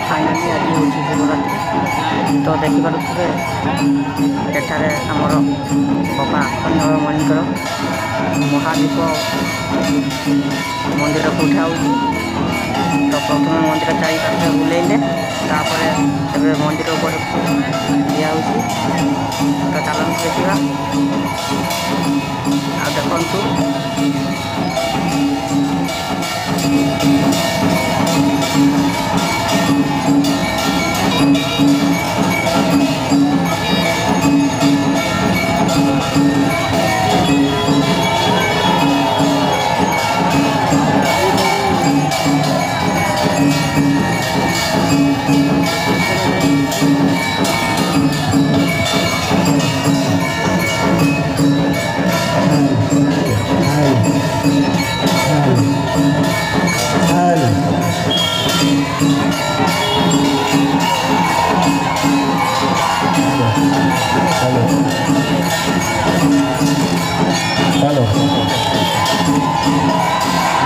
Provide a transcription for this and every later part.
Finally आज हूँ शिवरात्रि तो देखिपे एठारे आमर बाबा अखंड मणिकर महादीप मंदिर को उठा तो प्रथम मंदिर चारि पाखे बुलेले मंदिर ऊपर दिया तो चलते देखा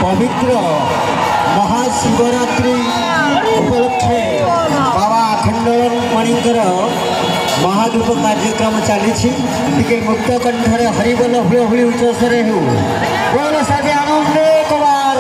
पवित्र महाशिवरात्रि उपलक्षे बाबा अखंड मणिकर महादीप कार्यक्रम चली मुक्त कंठरे हरिबोल हुए हुए उच्चस्वर हो बोल साधे आनंद एक बार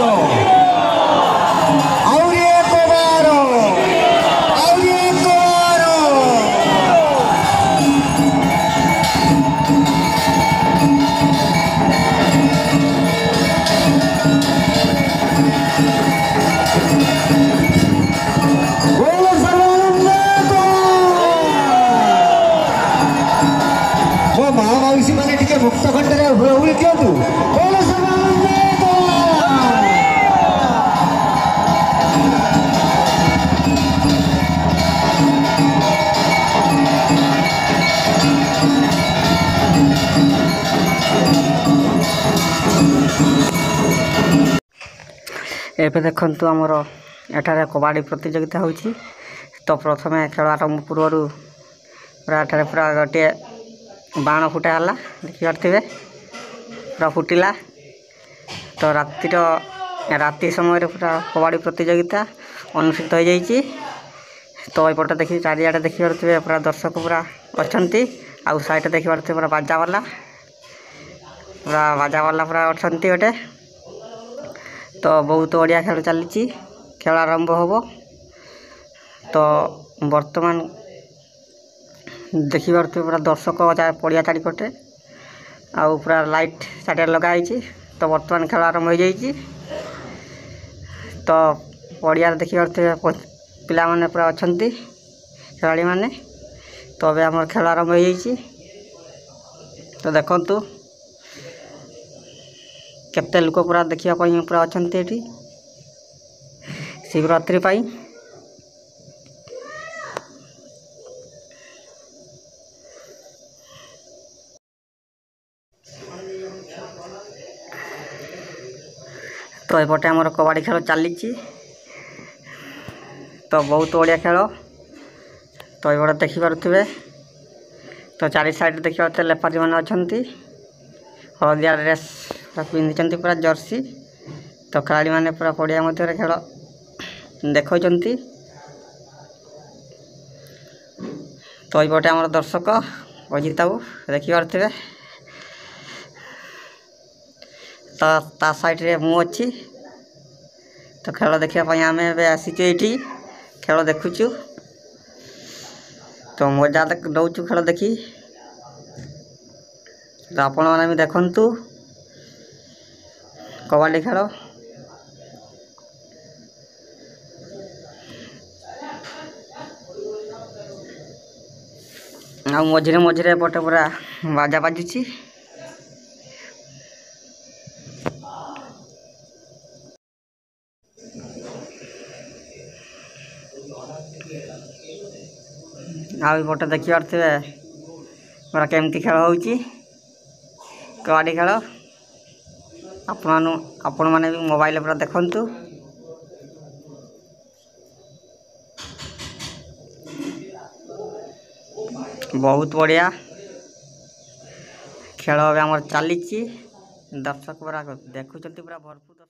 महामाउसी मैंने टिके मुक्त खंडरे हुए क्यों एबे देखंतु आमर एठारे कबाड़ी प्रतियोगिता होची तो प्रथमे खेल आरंभ पूर्व पूरा एठारे पूरा गोटे बाण फुटा है देखी पारे पूरा फुटिला तो राति समय पूरा कबाड़ी प्रतियोगिता अनुष्ठित हो जाइए तो यपटे देखिए चारिआडे देखी पारे पूरा दर्शक पूरा अच्छा आउ साइड देखी पारे पूरा बाजावाला पूरा अच्छा गोटे तो बहुत बढ़िया खेल चली खेल आरंभ हम तो वर्तमान देखी पारे पूरा दर्शक पड़िया चारिपटे आउ पूरा लाइट चारिया लगाई तो वर्तमान खेल आरंभ हो जाइए तो पड़िया देखी पारे पिला माने पूरा अच्छा खेलाड़ी माने तो अबे आम खेल आरंभ हो जाइए तो देखंतु केते लोक पूरा देखा पूरा अच्छा ये शिवरात्रि पाई तो यपटे आमर कबाड़ी खेल चली तो बहुत बढ़िया खेल तो ये देखी पारे तो चारि साइड देखी पारे लेपारी मैंने अच्छा हलदिया ड्रेस पिंधि पूरा जर्सी तो खेलाड़ी मैंने पूरा पड़िया मध्य खेल देखा तो ये आम दर्शक अजित बाबू देखी पारे ता साइड रे मु अच्छी तो खेल देखापी आम आसीचु ये खेल देखुचु तो मजा दौचु खेल देखी तो आपण मैंने भी देखंतु कबाड़ी खेल आ मझे मझे पटे पूरा बाजा बाजुची आउटे देखी पारे पूरा केमती खेल हो कबाड़ी खेल आपण मैंने भी मोबाइल पूरा देखंतु बहुत बढ़िया खेल आम चली दर्शक पूरा देखुं पूरा भरपूर।